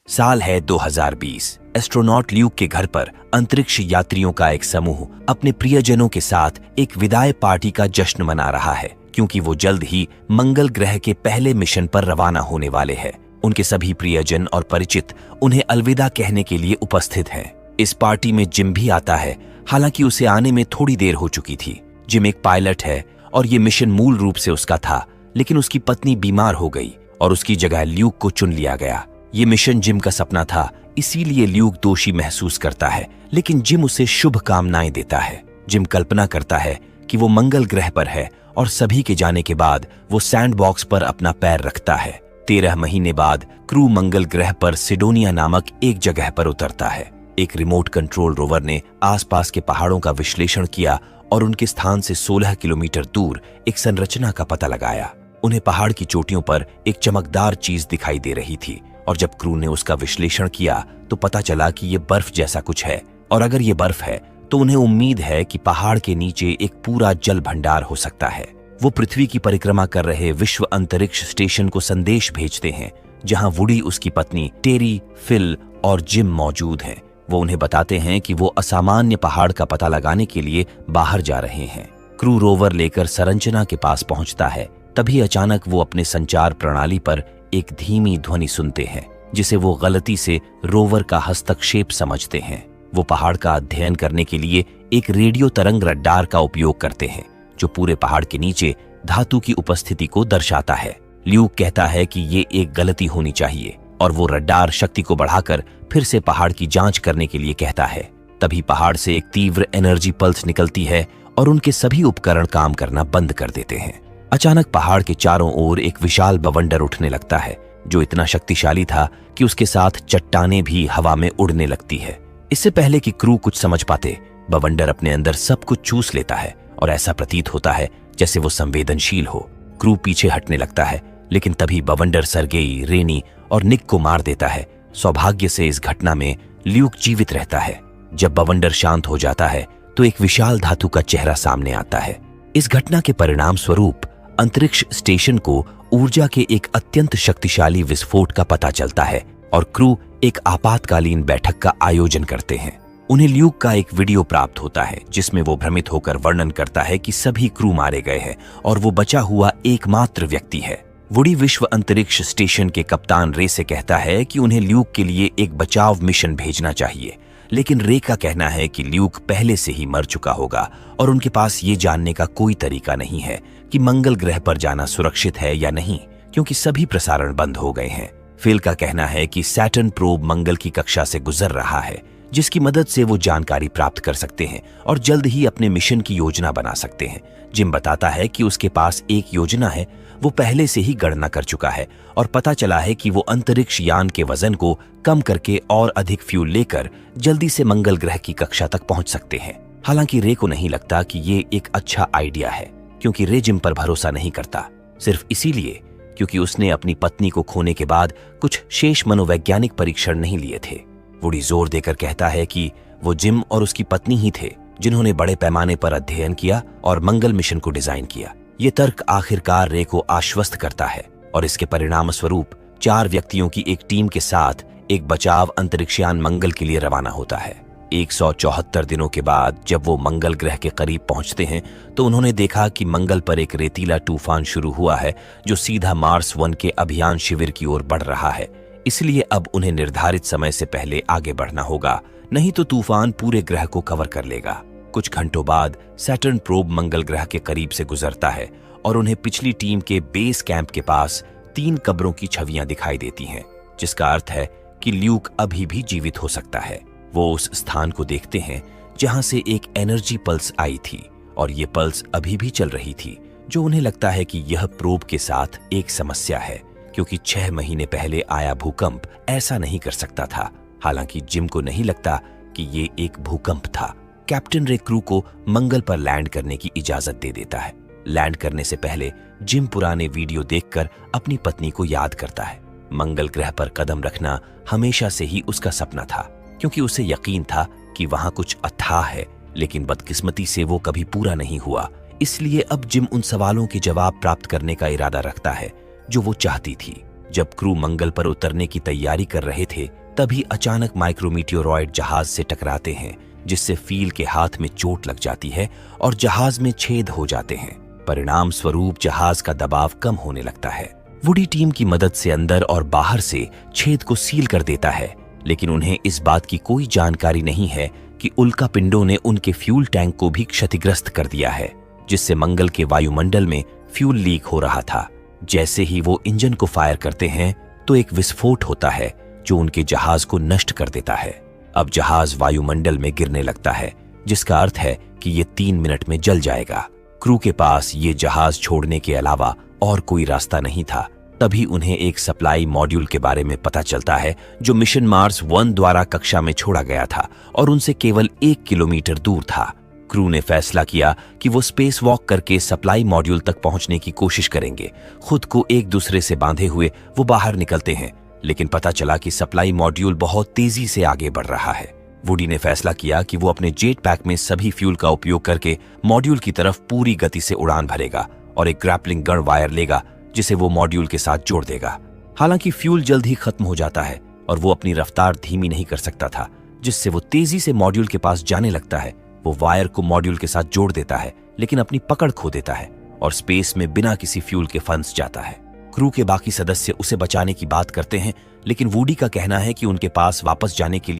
साल है 2020। Astronaut Luke के घर पर अंतरिक्ष यात्रियों का एक समूह अपने प्रियजनों के साथ एक विदाई पार्टी का जश्न मना रहा है, क्योंकि वो जल्द ही मंगल ग्रह के पहले मिशन पर रवाना होने वाले हैं। उनके सभी प्रियजन और परिचित उन्हें अलविदा कहने के लिए उपस्थित हैं। इस पार्टी में जिम भी आता है, हालांकि उसे आने में थोड़ी देर हो चुकी थी। जिम एक पायलट है और ये मिशन मूल रूप से उसका था, लेकिन उसकी पत्नी बीमार हो गई और उसकी जगह ल्यूक को चुन लिया गया। ये मिशन जिम का सपना था, इसीलिए ल्यूक दोषी महसूस करता है, लेकिन जिम उसे शुभकामनाएं देता है। जिम कल्पना करता है कि वो मंगल ग्रह पर है और सभी के जाने के बाद वो सैंडबॉक्स पर अपना पैर रखता है। 13 महीने बाद क्रू मंगल ग्रह पर सिडोनिया नामक एक जगह पर उतरता है। एक रिमोट कंट्रोल रोवर ने आसपास के पहाड़ों का विश्लेषण किया और उनके स्थान से 16 किलोमीटर दूर एक संरचना का पता लगाया। उन्हें पहाड़ की चोटियों पर एक चमकदार चीज दिखाई दे रही थी, और जब क्रू ने उसका विश्लेषण किया तो पता चला कि ये बर्फ जैसा कुछ है, और अगर ये बर्फ है तो उन्हें उम्मीद है कि पहाड़ के नीचे एक पूरा जल भंडार हो सकता है। वो पृथ्वी की परिक्रमा कर रहे विश्व अंतरिक्ष स्टेशन को संदेश भेजते हैं, जहां वुडी, उसकी पत्नी टेरी, फिल और जिम मौजूद हैं। वो उन्हें बताते हैं कि वो असामान्य पहाड़ का पता लगाने के लिए बाहर जा रहे हैं। क्रू रोवर लेकर संरचना के पास पहुंचता है। तभी अचानक वो अपने संचार प्रणाली पर एक धीमी ध्वनि सुनते हैं, जिसे वो गलती से रोवर का हस्तक्षेप समझते हैं। वो पहाड़ का अध्ययन करने के लिए एक रेडियो तरंग रडार का उपयोग करते हैं, जो पूरे पहाड़ के नीचे धातु की उपस्थिति को दर्शाता है। ल्यूक कहता है कि ये एक गलती होनी चाहिए, और वो रडार शक्ति को बढ़ाकर फिर से पहाड़ की जांच करने के लिए कहता है। तभी पहाड़ से एक तीव्र एनर्जी पल्स निकलती है और उनके सभी उपकरण काम करना बंद कर देते हैं। अचानक पहाड़ के चारों ओर एक विशाल बवंडर उठने लगता है, जो इतना शक्तिशाली था कि उसके साथ चट्टानें भी हवा में उड़ने लगती है। इससे पहले कि क्रू कुछ समझ पाते, बवंडर अपने अंदर सब कुछ चूस लेता है और ऐसा प्रतीत होता है जैसे वो संवेदनशील हो। क्रू पीछे हटने लगता है, लेकिन तभी बवंडर सरगेई, रेनी और निक को मार देता है। सौभाग्य से इस घटना में ल्यूक जीवित रहता है। जब बवंडर शांत हो जाता है तो एक विशाल धातु का चेहरा सामने आता है। इस घटना के परिणाम स्वरूप अंतरिक्ष स्टेशन को ऊर्जा के एक अत्यंत शक्तिशाली विस्फोट का पता चलता है और क्रू एक आपातकालीन बैठक का आयोजन करते हैं। उन्हें ल्यूक का एक वीडियो प्राप्त होता है, जिसमें वो भ्रमित होकर वर्णन करता है कि सभी क्रू मारे गए हैं और वो बचा हुआ एकमात्र व्यक्ति है। वुडी विश्व अंतरिक्ष स्टेशन के कप्तान रे से कहता है कि उन्हें ल्यूक के लिए एक बचाव मिशन भेजना चाहिए, लेकिन रे का कहना है कि ल्यूक पहले से ही मर चुका होगा और उनके पास ये जानने का कोई तरीका नहीं है कि मंगल ग्रह पर जाना सुरक्षित है या नहीं, क्योंकि सभी प्रसारण बंद हो गए हैं। फिल का कहना है कि सैटर्न प्रोब मंगल की कक्षा से गुजर रहा है, जिसकी मदद से वो जानकारी प्राप्त कर सकते हैं और जल्द ही अपने मिशन की योजना बना सकते हैं। जिम बताता है कि उसके पास एक योजना है, वो पहले से ही गणना कर चुका है और पता चला है कि वो अंतरिक्ष यान के वजन को कम करके और अधिक फ्यूल लेकर जल्दी से मंगल ग्रह की कक्षा तक पहुंच सकते हैं। हालांकि रे को नहीं लगता कि ये एक अच्छा आइडिया है, क्योंकि रे जिम पर भरोसा नहीं करता, सिर्फ इसीलिए क्योंकि उसने अपनी पत्नी को खोने के बाद कुछ शेष मनोवैज्ञानिक परीक्षण नहीं लिए थे। वुडी जोर देकर कहता है कि वो जिम और उसकी पत्नी ही थे जिन्होंने बड़े पैमाने पर अध्ययन किया और मंगल मिशन को डिजाइन किया। ये तर्क आखिरकार रे को आश्वस्त करता है और इसके परिणाम स्वरूप 4 व्यक्तियों की एक टीम के साथ एक बचाव अंतरिक्षयान मंगल के लिए रवाना होता है। 174 दिनों के बाद जब वो मंगल ग्रह के करीब पहुंचते हैं तो उन्होंने देखा कि मंगल पर एक रेतीला तूफान शुरू हुआ है, जो सीधा मार्स 1 के अभियान शिविर की ओर बढ़ रहा है। इसलिए अब उन्हें निर्धारित समय से पहले आगे बढ़ना होगा, नहीं तो तूफान पूरे ग्रह को कवर कर लेगा। कुछ घंटों बाद सैटर्न प्रोब मंगल ग्रह के करीब से गुजरता है और उन्हें पिछली टीम के बेस कैंप के पास 3 कब्रों की छवियां दिखाई देती हैं, जिसका अर्थ है कि ल्यूक अभी भी जीवित हो सकता है। वो उस स्थान को देखते हैं जहां से एक एनर्जी पल्स आई थी और ये पल्स अभी भी चल रही थी, जो उन्हें लगता है कि यह प्रोब के साथ एक समस्या है, क्योंकि 6 महीने पहले आया भूकंप ऐसा नहीं कर सकता था। हालांकि जिम को नहीं लगता कि ये एक भूकंप था। कैप्टन रे क्रू को मंगल पर लैंड करने की इजाजत दे देता है। लैंड करने से पहले जिम पुराने वीडियो देखकर अपनी पत्नी को याद करता है। मंगल ग्रह पर कदम रखना हमेशा से ही उसका सपना था, क्योंकि उसे यकीन था कि वहां कुछ अथाह है, लेकिन बदकिस्मती से वो कभी पूरा नहीं हुआ। इसलिए अब जिम उन सवालों के जवाब प्राप्त करने का इरादा रखता है जो वो चाहती थी। जब क्रू मंगल पर उतरने की तैयारी कर रहे थे, तभी अचानक माइक्रोमीटियोरॉइड जहाज से टकराते हैं, जिससे फील के हाथ में चोट लग जाती है और जहाज में छेद हो जाते हैं। परिणाम स्वरूप जहाज का दबाव कम होने लगता है। वुडी टीम की मदद से अंदर और बाहर से छेद को सील कर देता है, लेकिन उन्हें इस बात की कोई जानकारी नहीं है कि उल्का पिंडों ने उनके फ्यूल टैंक को भी क्षतिग्रस्त कर दिया है, जिससे मंगल के वायुमंडल में फ्यूल लीक हो रहा था। जैसे ही वो इंजन को फायर करते हैं तो एक विस्फोट होता है जो उनके जहाज को नष्ट कर देता है। अब जहाज वायुमंडल में गिरने लगता है, जिसका अर्थ है कि ये 3 मिनट में जल जाएगा। क्रू के पास ये जहाज छोड़ने के अलावा और कोई रास्ता नहीं था। तभी उन्हें एक सप्लाई मॉड्यूल के बारे में पता चलता है जो मिशन मार्स 1 द्वारा कक्षा में छोड़ा गया था और उनसे केवल 1 किलोमीटर दूर था। क्रू ने फैसला किया कि वो स्पेस वॉक करके सप्लाई मॉड्यूल तक पहुंचने की कोशिश करेंगे। खुद को एक दूसरे से बांधे हुए वो बाहर निकलते हैं, लेकिन पता चला कि सप्लाई मॉड्यूल बहुत तेजी से आगे बढ़ रहा है। वुडी ने फैसला किया कि वो अपने जेट पैक में सभी फ्यूल का उपयोग करके मॉड्यूल की तरफ पूरी गति से उड़ान भरेगा और एक ग्रैपलिंग गन वायर लेगा जिसे वो मॉड्यूल के साथ जोड़ देगा। हालांकि फ्यूल जल्द ही खत्म हो जाता है और वो अपनी रफ्तार धीमी नहीं कर सकता था, जिससे वो तेजी से मॉड्यूल के पास जाने लगता है। वो वायर को मॉड्यूल के साथ जोड़ देता है, लेकिन अपनी पकड़ खो देता है और स्पेस में बिना किसी फ्यूल के फंस जाता है। क्रू के बाकी सदस्य उसे बचाने की बात करते हैं, लेकिन वुडी का कहना है कि उनके पास वापस जाने के लिए